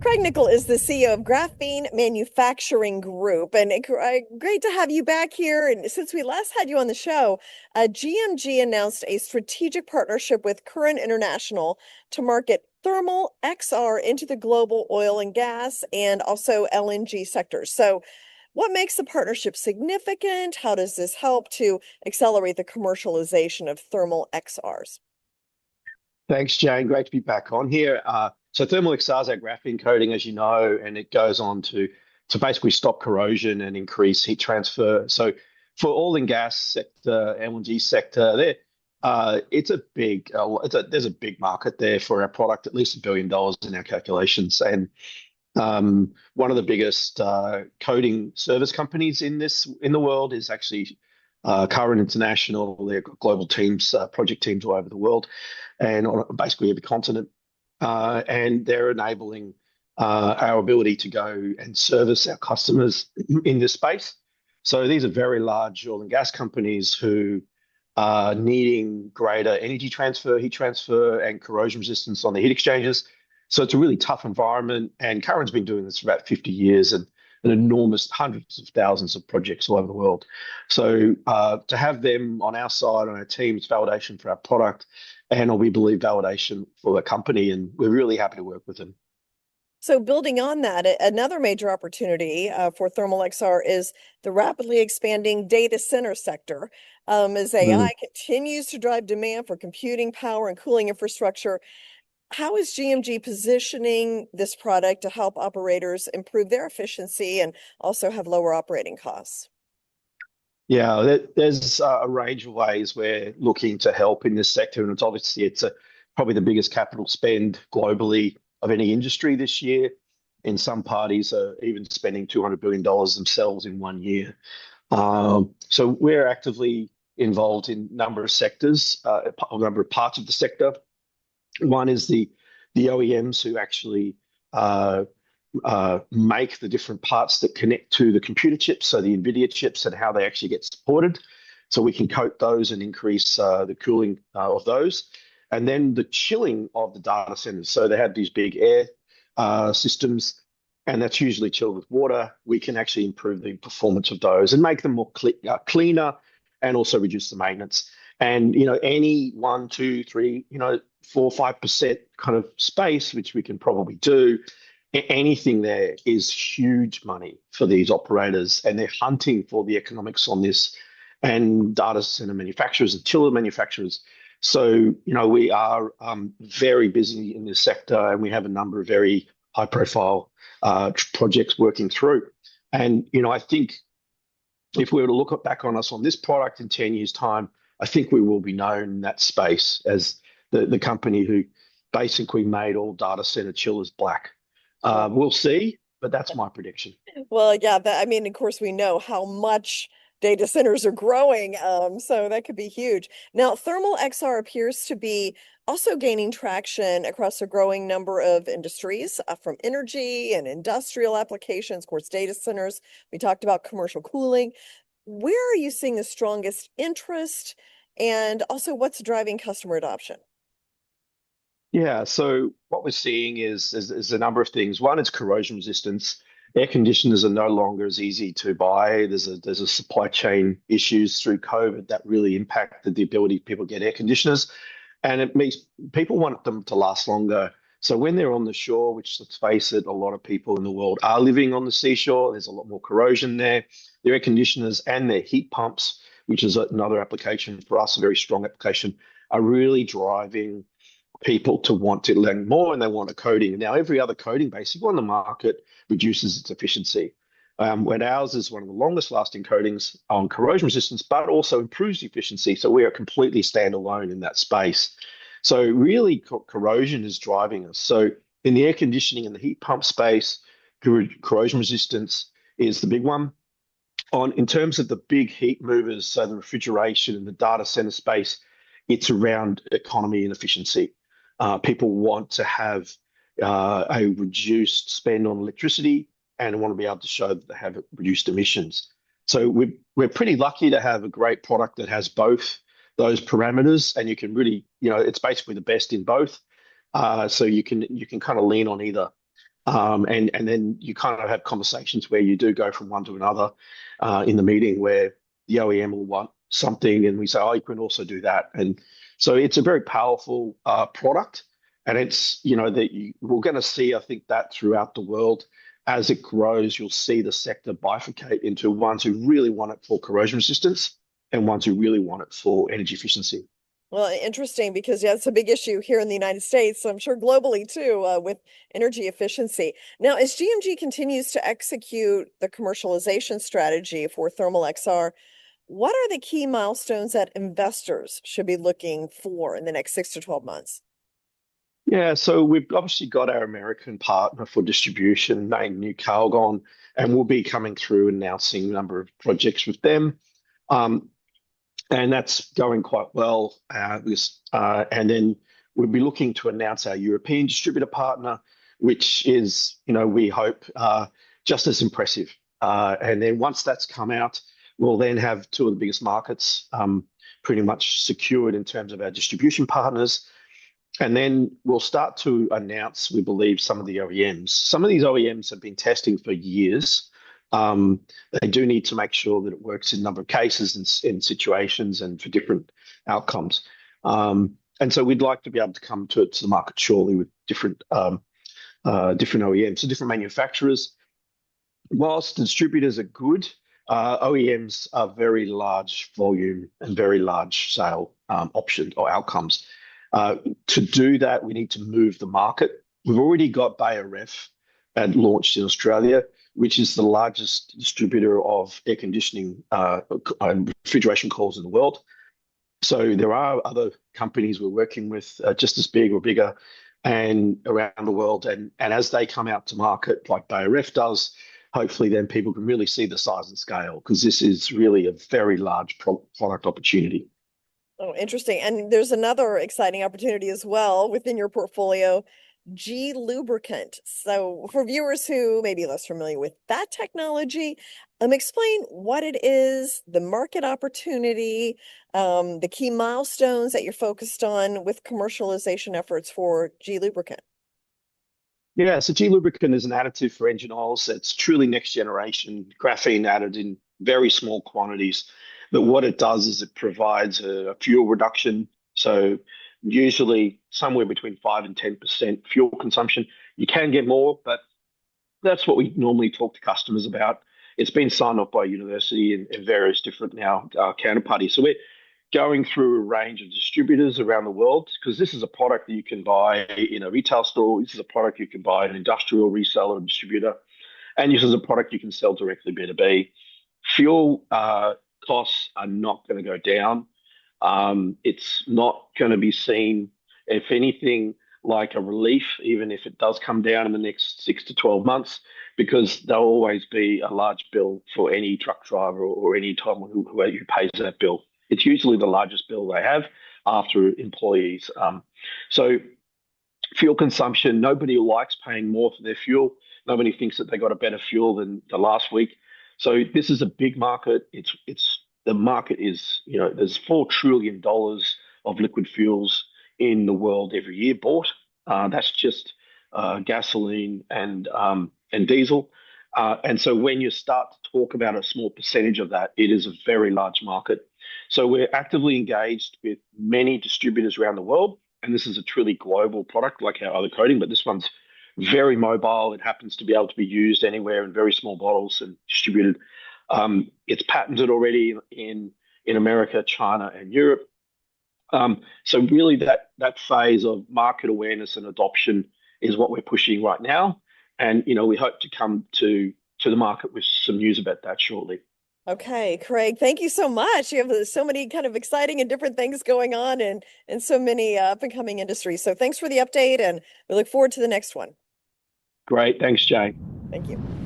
Craig Nicol is the CEO of Graphene Manufacturing Group, and great to have you back here. And since we last had you on the show, GMG announced a strategic partnership with Curran International to market thermal XR into the global oil and gas and also LNG sectors. So, what makes the partnership significant? How does this help to accelerate the commercialization of thermal XRs? Thanks, Jane. Great to be back on here. So THERMAL-XR is our graphene coating, as you know, and it goes on to basically stop corrosion and increase heat transfer. So for oil and gas sector, LNG sector, it's a big, there's a big market there for our product, at least $1 billion in our calculations. And one of the biggest coating service companies in the world is actually Curran International. They've got global teams, project teams all over the world, and on basically every continent. And they're enabling our ability to go and service our customers in this space. So these are very large oil and gas companies who are needing greater energy transfer, heat transfer, and corrosion resistance on the heat exchangers. So it's a really tough environment. And Curran's been doing this for about 50 years and an enormous hundreds of thousands of projects all over the world. So to have them on our side, on our team, it's validation for our product, and we believe validation for the company, and we're really happy to work with them. So building on that, another major opportunity for thermal XR is the rapidly expanding data center sector. As AI continues to drive demand for computing power and cooling infrastructure, how is GMG positioning this product to help operators improve their efficiency and also have lower operating costs? Yeah, there's a range of ways we're looking to help in this sector, and it's probably the biggest capital spend globally of any industry this year. And some parties are even spending $200 billion themselves in 1 year. So we're actively involved in a number of sectors, a number of parts of the sector. One is the OEMs who actually make the different parts that connect to the computer chips, so the NVIDIA chips, and how they actually get supported. So we can coat those and increase the cooling of those. And then the chilling of the data centers. So they have these big air systems, and that's usually chilled with water. We can actually improve the performance of those and make them more cleaner, and also reduce the maintenance. And, any 1, 2, 3, 4, 5% kind of space, which we can probably do, anything there is huge money for these operators, and they're hunting for the economics on this, and data center manufacturers and chiller manufacturers. So, we are very busy in this sector, and we have a number of very high profile projects working through. And, I think if we were to look back on us on this product in 10 years' time, I think we will be known in that space as the company who basically made all data center chillers black. We'll see, but that's my prediction. Well, yeah, of course, we know how much data centers are growing, so that could be huge. Now, thermal XR appears to be also gaining traction across a growing number of industries, from energy and industrial applications, of course, data centers. We talked about commercial cooling. Where are you seeing the strongest interest, and also what's driving customer adoption? Yeah, so what we're seeing is a number of things. One is corrosion resistance. Air conditioners are no longer as easy to buy. There's a supply chain issues through COVID that really impacted the ability of people to get air conditioners, and it means people want them to last longer. So when they're on the shore, which, let's face it, a lot of people in the world are living on the seashore, there's a lot more corrosion there. Their air conditioners and their heat pumps, which is another application for us, a very strong application, are really driving people to want to learn more, and they want a coating. Now, every other coating basically on the market reduces its efficiency. When ours is one of the longest lasting coatings on corrosion resistance, but also improves efficiency. So we are completely standalone in that space. So really corrosion is driving us. So in the air conditioning and the heat pump space, corrosion resistance is the big one. In terms of the big heat movers, so the refrigeration and the data center space, it's around economy and efficiency. People want to have a reduced spend on electricity and want to be able to show that they have reduced emissions. So we're pretty lucky to have a great product that has both those parameters, and you can really, it's basically the best in both. So you can kind of lean on either. And then you kind of have conversations where you do go from one to another in the meeting where the OEM will want something and we say, oh, you can also do that. And so it's a very powerful product. And it's, we're going to see, I think, that throughout the world. As it grows, you'll see the sector bifurcate into ones who really want it for corrosion resistance and ones who really want it for energy efficiency. Well, interesting because yeah, it's a big issue here in the United States. I'm sure globally too, with energy efficiency. Now, as GMG continues to execute the commercialization strategy for TherMal-XR, what are the key milestones that investors should be looking for in the next 6 to 12 months? Yeah, so we've obviously got our American partner for distribution named New Calgon, and we'll be coming through announcing a number of projects with them. Um, and that's going quite well. And then we'll be looking to announce our European distributor partner, which is, we hope just as impressive. And then once that's come out, we'll then have two of the biggest markets pretty much secured in terms of our distribution partners. And then we'll start to announce, we believe, some of the OEMs. Some of these OEMs have been testing for years. They do need to make sure that it works in a number of cases and in situations and for different outcomes. And so we'd like to be able to come to the market shortly with different OEMs, so different manufacturers. Whilst distributors are good, OEMs are very large volume and very large sale options or outcomes. To do that, we need to move the market. We've already got Bayer Ref and launched in Australia, which is the largest distributor of air conditioning and refrigeration coils in the world. So there are other companies we're working with just as big or bigger and around the world. And as they come out to market, like Bayer Ref does, hopefully then people can really see the size and scale because this is really a very large product opportunity. Oh, interesting. And there's another exciting opportunity as well within your portfolio, G Lubricant. So for viewers who may be less familiar with that technology, explain what it is, the market opportunity, the key milestones that you're focused on with commercialization efforts for G Lubricant. Yeah, so G Lubricant is an additive for engine oils. It's truly next generation graphene added in very small quantities. But what it does is it provides a fuel reduction. So usually somewhere between 5 and 10% fuel consumption. You can get more, but that's what we normally talk to customers about. It's been signed off by university and various different now counterparties. So we're going through a range of distributors around the world because this is a product that you can buy in a retail store. This is a product you can buy in an industrial reseller and distributor. And this is a product you can sell directly B2B. Fuel costs are not going to go down. It's not going to be seen, if anything, like a relief, even if it does come down in the next 6 to 12 months, because there'll always be a large bill for any truck driver or any time who pays that bill. It's usually the largest bill they have after employees. So fuel consumption, nobody likes paying more for their fuel. Nobody thinks that they got a better fuel than the last week. So this is a big market. The market is, there's $4 trillion of liquid fuels in the world every year bought. That's just gasoline and diesel. And so when you start to talk about a small percentage of that, it is a very large market. So we're actively engaged with many distributors around the world. And this is a truly global product like our other coating, but this one's very mobile. It happens to be able to be used anywhere in very small bottles and distributed. It's patented already in America, China, and Europe. So really that phase of market awareness and adoption is what we're pushing right now. And, we hope to come to the market with some news about that shortly. Okay, Craig, thank you so much. You have so many kind of exciting and different things going on and so many up and coming industries. So thanks for the update, and we look forward to the next one. Great. Thanks, Jay. Thank you.